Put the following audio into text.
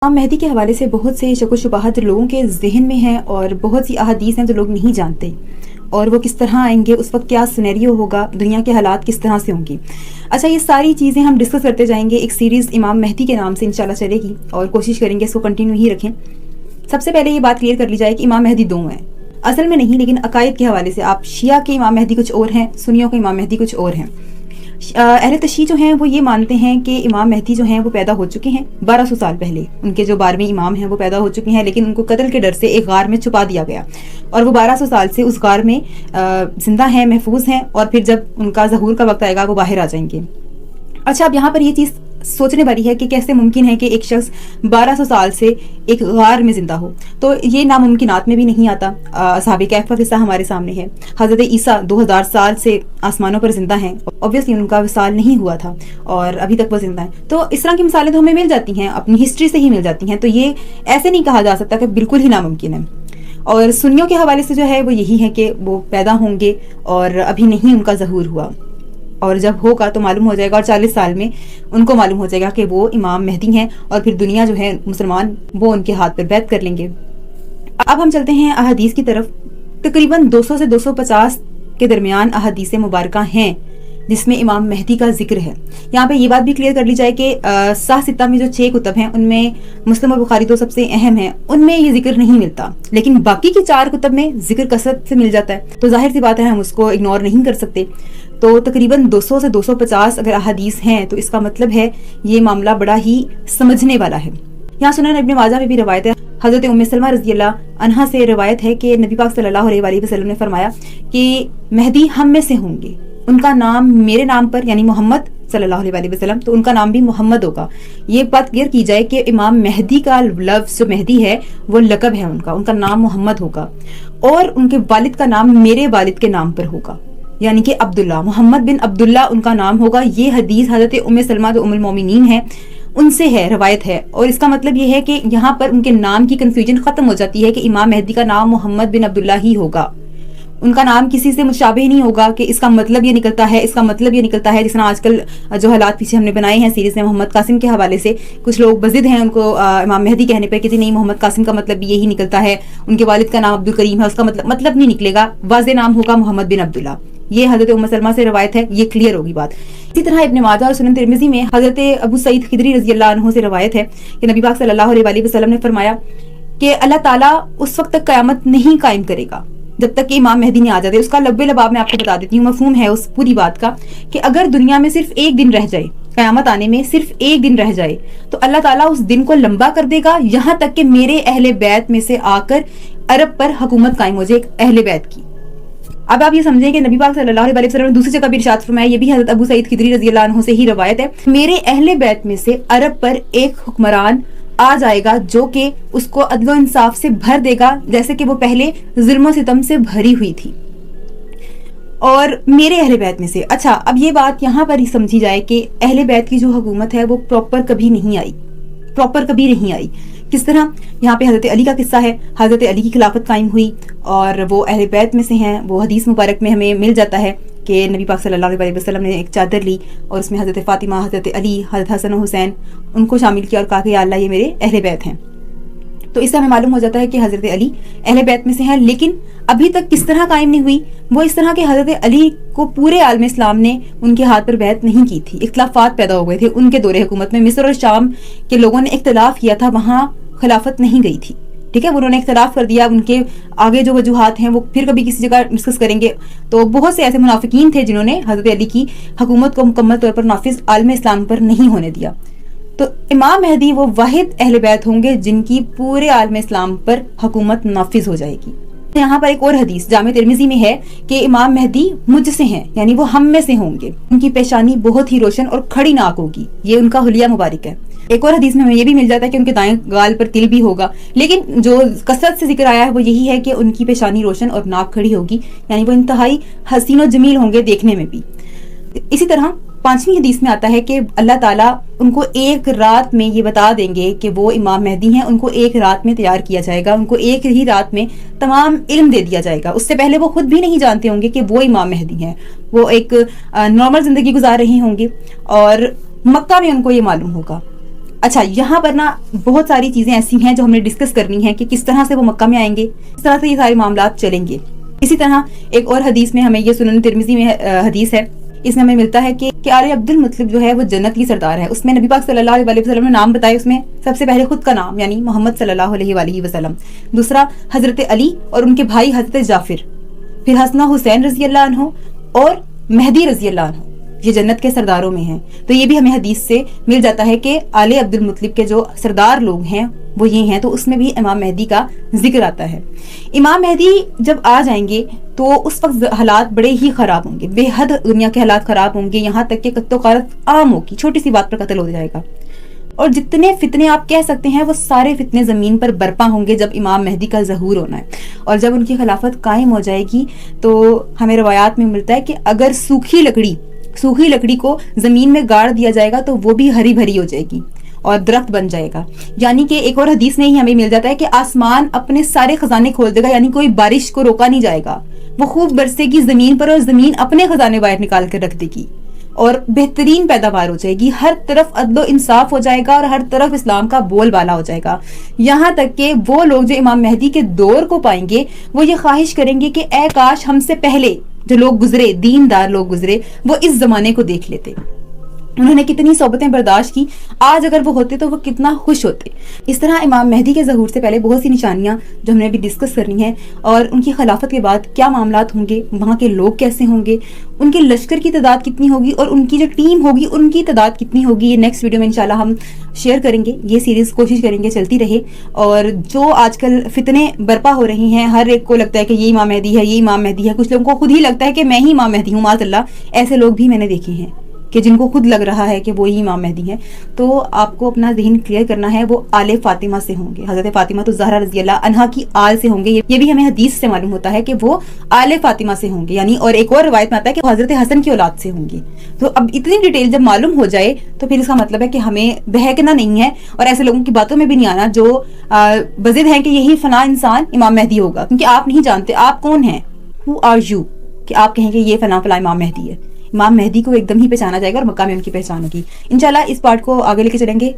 इमाम मेहदी के हवाले से बहुत से शक व शुबहात लोगों के जहन में हैं और बहुत सी अहादीस हैं जो लोग नहीं जानते, और वो किस तरह आएंगे, उस वक्त क्या सिनेरियो होगा, दुनिया के हालात किस तरह से होंगी। अच्छा, ये सारी चीज़ें हम डिस्कस करते जाएंगे। एक सीरीज़ इमाम मेहदी के नाम से इंशाल्लाह चलेगी और कोशिश करेंगे इसको कंटिन्यू ही रखें। सबसे पहले ये बात क्लियर कर ली जाए कि इमाम मेहदी दो हैं, असल में नहीं, लेकिन अकायद के हवाले से आप शिया के इमाम मेहदी कुछ और हैं, सुन्नियों के इमाम मेहदी कुछ और हैं। अहले तशय्युअ जो हैं वो ये मानते हैं कि इमाम मेहदी जो हैं वो पैदा हो चुके हैं 1200 साल पहले। उनके जो 12वें इमाम हैं वो पैदा हो चुके हैं, लेकिन उनको कत्ल के डर से एक गार में छुपा दिया गया और वो 1200 साल से उस गार में जिंदा हैं, महफूज हैं, और फिर जब उनका ज़हूर का वक्त आएगा वो बाहर आ जाएंगे। अच्छा, अब यहाँ पर ये चीज़ सोचने वाली है कि कैसे मुमकिन है कि एक शख्स 1200 साल से एक गार में जिंदा हो। तो ये नामुमकिनात में भी नहीं आता। असहाबे कहफ का किस्सा हमारे सामने है। हज़रत ईसा 2000 साल से आसमानों पर जिंदा हैं, ऑब्वियसली उनका विसाल नहीं हुआ था और अभी तक वो जिंदा हैं। तो इस तरह की मिसालें तो हमें मिल जाती हैं, अपनी हिस्ट्री से ही मिल जाती हैं। तो ये ऐसे नहीं कहा जा सकता कि बिल्कुल ही नामुमकिन है। और सुन्नियों के हवाले से जो है वो यही है कि वो पैदा होंगे और अभी नहीं उनका ज़हूर हुआ, और जब होगा तो मालूम हो जाएगा, और 40 साल में उनको मालूम हो जाएगा कि वो इमाम मेहदी हैं, और फिर दुनिया जो है मुसलमान वो उनके हाथ पर बैत कर लेंगे। अब हम चलते हैं अहादीस की तरफ। तकरीबन 200 से 250 के दरमियान अहादीस मुबारका हैं जिसमें इमाम मेहदी का जिक्र है। यहाँ पे ये बात भी क्लियर कर ली जाए कि साह सित्ता में जो 6 कुतब हैं उनमें मुस्लिम और बुखारी तो सबसे अहम है, उनमें ये जिक्र नहीं मिलता, लेकिन बाकी की 4 कुतब में जिक्र कसरत से मिल जाता है। तो जाहिर सी बात है, हम उसको इग्नोर नहीं कर सकते। तो तकरीबन 200 से 250 अगर अहादीस हैं तो इसका मतलब है ये मामला बड़ा ही समझने वाला है। यहाँ सुनन इब्न माजा में भी रवायत है, हजरत उम्मे सलमा रज़ी अल्लाह अन्हा से रवायत है कि नबी पाक सल्लल्लाहु अलैहि वसल्लम ने फरमाया कि मेहदी हम में से होंगे, उनका नाम मेरे नाम पर यानी मोहम्मद सल्लल्लाहु अलैहि वसल्लम, तो उनका नाम भी मोहम्मद होगा। ये बात क्लियर की जाए कि इमाम मेहदी का लफ्ज़ जो मेहदी है वो लक़ब है उनका नाम मोहम्मद होगा, और उनके वालिद का नाम मेरे वालिद के नाम पर होगा, यानी कि अब्दुल्ला, मोहम्मद बिन अब्दुल्ला उनका नाम होगा। ये हदीस हजरत उम्मे सलमा जो उम्मुल मोमिनीन है उनसे है, रवायत है। और इसका मतलब ये है कि यहाँ पर उनके नाम की कंफ्यूजन खत्म हो जाती है कि इमाम मेहदी का नाम मोहम्मद बिन अब्दुल्ला ही होगा, उनका नाम किसी से मुशाबे नहीं होगा कि इसका मतलब ये निकलता है, इसका मतलब ये निकलता है। जिस तरह आजकल जो हालात पीछे हमने बनाए हैं सीरीज में मोहम्मद कासिम के हवाले से, कुछ लोग बजिद हैं उनको इमाम मेहदी कहने पर कि नहीं मोहम्मद कासिम का मतलब यही निकलता है, उनके वालिद का नाम अब्दुल करीम है, उसका मतलब नहीं निकलेगा, वाज़े नाम होगा मोहम्मद बिन अब्दुल्ला। ये हजरत उम्मे सलमा से रवायत है, ये क्लियर होगी बात। इसी तरह इब्न माजा और सुनन तिरमिज़ी में हजरत अबू सईद खिदरी रज़ी अल्लाह अन्हु से रवायत है कि नबी पाक सल्लल्लाहु अलैहि वसल्लम ने फरमाया कि अल्लाह ताला उस वक्त तक क़यामत नहीं कायम करेगा जब तक कि इमाम मेहदी नहीं आ जाते। उसका लब्बे लबाब मैं आपको बता देती हूँ, मफहूम है उस पूरी बात का कि अगर दुनिया में सिर्फ एक दिन रह जाए, क़यामत आने में सिर्फ एक दिन रह जाए, तो अल्लाह ताला उस दिन को लंबा कर देगा, यहाँ तक कि मेरे अहले बैत में से आकर अरब पर हुकूमत कायम हो जाए, अहले बैत की। अब आप ये समझें कि नबी पाक सल्लल्लाहु अलैहि वसल्लम ने दूसरी जगह भी इरशाद फरमाया, ये भी हज़रत अबू सईद खिदरी रज़ी अल्लाह अन्हु से ही रवायत है, मेरे अहले बैत में से अरब पर एक हुक्मरान आ जाएगा जो कि उसको अदलो इंसाफ से भर देगा जैसे कि वो पहले जुल्म सितम से भरी हुई थी, और मेरे अहले बैत में से। अच्छा, अब ये बात यहाँ पर ही समझी जाए कि अहले बैत की जो हुकूमत है वो प्रॉपर कभी नहीं आई। किस तरह? यहाँ पे हजरत अली का किस्सा है, हजरत अली की खिलाफत कायम हुई और वो अहले बैत में से हैं। वो हदीस मुबारक में हमें मिल जाता है कि नबी पाक सल्लल्लाहु अलैहि वसल्लम ने एक चादर ली और उसमें हजरत फातिमा, हजरत अली, हजरत हसन और हुसैन उनको शामिल किया और कहा कि या अल्लाह ये मेरे अहले बैत हैं। तो इससे हमें मालूम हो जाता है कि हजरत अली अहले बैत में से हैं, लेकिन अभी तक किस तरह कायम नहीं हुई, वो इस तरह के हजरत अली को पूरे आलम इस्लाम ने उनके हाथ पर बैत नहीं की थी। इख्तिलाफात पैदा हो गए थे उनके दौरे हुकूमत में। मिस्र और शाम के लोगों ने इख्तिलाफ किया था, वहाँ खिलाफत नहीं गई थी, ठीक है, उन्होंने इख्तिलाफ कर दिया। उनके आगे जो वजूहात हैं वो फिर कभी किसी जगह डिस्कस करेंगे। तो बहुत से ऐसे मुनाफिकीन थे जिन्होंने हजरत अली की हुकूमत को मुकम्मल तौर पर नाफिज आलम इस्लाम पर नहीं होने दिया। तो इमाम मेहदी वो वाहिद अहले बैत होंगे जिनकी पूरे आलम इस्लाम पर हुकूमत नाफिज हो जाएगी। यहाँ पर एक और हदीस जामे तिरमिज़ी में है कि इमाम मेहदी मुझसे हैं, यानी वो हम में से होंगे, उनकी पेशानी बहुत ही रोशन और खड़ी नाक होगी, ये उनका हुलिया मुबारक है। एक और हदीस में हमें ये भी मिल जाता है कि उनके दाएं गाल पर तिल भी होगा, लेकिन जो कसरत से जिक्र आया है वो यही है कि उनकी पेशानी रोशन और नाक खड़ी होगी, यानी वो इंतहाई हसीन और जमील होंगे देखने में भी। इसी तरह 5वीं हदीस में आता है कि अल्लाह ताला उनको एक रात में ये बता देंगे कि वो इमाम मेहदी हैं, उनको एक रात में तैयार किया जाएगा, उनको एक ही रात में तमाम इल्म दे दिया जाएगा। उससे पहले वो खुद भी नहीं जानते होंगे कि वो इमाम मेहदी हैं, वो एक नॉर्मल जिंदगी गुजार रही होंगी और मक्का में उनको ये मालूम होगा। اچھا یہاں پر نا بہت ساری چیزیں ایسی ہیں جو ہم نے ڈسکس کرنی ہے کہ کس طرح سے وہ مکہ میں آئیں گے، کس طرح سے یہ سارے معاملات چلیں گے. اسی طرح ایک اور حدیث میں ہمیں، یہ سنن ترمذی میں حدیث ہے، اس میں ہمیں ملتا ہے کہ آل عبد المطلب جو ہے وہ جنت کی سردار ہے. اس میں نبی پاک صلی اللہ علیہ وسلم نے نام بتائے، اس میں سب سے پہلے خود کا نام یعنی محمد صلی اللہ علیہ وآلہ وسلم، دوسرا حضرت علی اور ان کے بھائی حضرت جعفر، پھر حسن حسین رضی اللہ عنہ اور مہدی رضی اللہ عنہ، یہ جنت کے سرداروں میں ہیں. تو یہ بھی ہمیں حدیث سے مل جاتا ہے کہ آل عبد المطلب کے جو سردار لوگ ہیں وہ یہ ہیں. تو اس میں بھی امام مہدی کا ذکر آتا ہے. امام مہدی جب آ جائیں گے تو اس وقت حالات بڑے ہی خراب ہوں گے، بے حد دنیا کے حالات خراب ہوں گے، یہاں تک کہ قتل و غارت عام ہوگی، چھوٹی سی بات پر قتل ہو جائے گا. اور جتنے فتنے آپ کہہ سکتے ہیں وہ سارے فتنے زمین پر برپا ہوں گے جب امام مہدی کا ظہور ہونا ہے. اور جب ان کی خلافت قائم ہو جائے گی تو ہمیں روایات میں ملتا ہے کہ اگر سوکھی لکڑی کو زمین میں گاڑ دیا جائے گا تو وہ بھی ہری بھری ہو جائے گی اور درخت بن جائے گا. یعنی کہ ایک اور حدیث میں ہی ہمیں مل جاتا ہے کہ آسمان اپنے سارے خزانے کھول دے گا، یعنی کوئی بارش کو روکا نہیں جائے گا، وہ خوب برسے گی زمین پر اور زمین اپنے خزانے باہر نکال کر رکھ دے گی اور بہترین پیداوار ہو جائے گی. ہر طرف عدل و انصاف ہو جائے گا اور ہر طرف اسلام کا بول بالا ہو جائے گا. یہاں تک کہ وہ لوگ جو امام مہدی کے دور کو پائیں گے وہ یہ خواہش کریں گے کہ اے کاش ہم سے پہلے جو لوگ گزرے، دیندار لوگ گزرے، وہ اس زمانے کو دیکھ لیتے. انہوں نے کتنی صحبتیں برداشت کی، آج اگر وہ ہوتے تو وہ کتنا خوش ہوتے. اس طرح امام مہدی کے ظہور سے پہلے بہت سی نشانیاں جو ہم نے ابھی ڈسکس کرنی ہیں، اور ان کی خلافت کے بعد کیا معاملات ہوں گے، وہاں کے لوگ کیسے ہوں گے، ان کے لشکر کی تعداد کتنی ہوگی اور ان کی جو ٹیم ہوگی ان کی تعداد کتنی ہوگی، یہ نیکسٹ ویڈیو میں انشاءاللہ ہم شیئر کریں گے. یہ سیریز کوشش کریں گے چلتی رہے. اور جو آج کل فتنے برپا ہو رہی ہیں، ہر ایک کو لگتا ہے کہ یہ امام مہدی ہے، یہ امام مہدی ہے، کچھ لوگوں کو خود ہی لگتا ہے کہ میں ہی امام مہدی ہوں، معاذ اللہ. ایسے لوگ بھی میں نے دیکھے ہیں کہ جن کو خود لگ رہا ہے کہ وہی امام مہدی ہیں. تو آپ کو اپنا ذہن کلیئر کرنا ہے، وہ آل فاطمہ سے ہوں گے، حضرت فاطمہ تو زہرا رضی اللہ عنہا کی آل سے ہوں گے. یہ بھی ہمیں حدیث سے معلوم ہوتا ہے کہ وہ آل فاطمہ سے ہوں گے، یعنی اور ایک اور روایت میں آتا ہے کہ حضرت حسن کی اولاد سے ہوں گے. تو اب اتنی ڈیٹیل جب معلوم ہو جائے تو پھر اس کا مطلب ہے کہ ہمیں بہکنا نہیں ہے اور ایسے لوگوں کی باتوں میں بھی نہیں آنا جو بضد ہیں کہ یہی فلاں انسان امام مہدی ہوگا، کیونکہ آپ نہیں جانتے آپ کون ہیں، ہو آر یو، کہ آپ کہیں کہ یہ فلاں امام مہدی ہے. امام مہدی کو ایک دم ہی پہچانا جائے گا اور مکہ میں ان کی پہچان ہوگی. انشاءاللہ اس پارٹ کو آگے لے کے چلیں گے.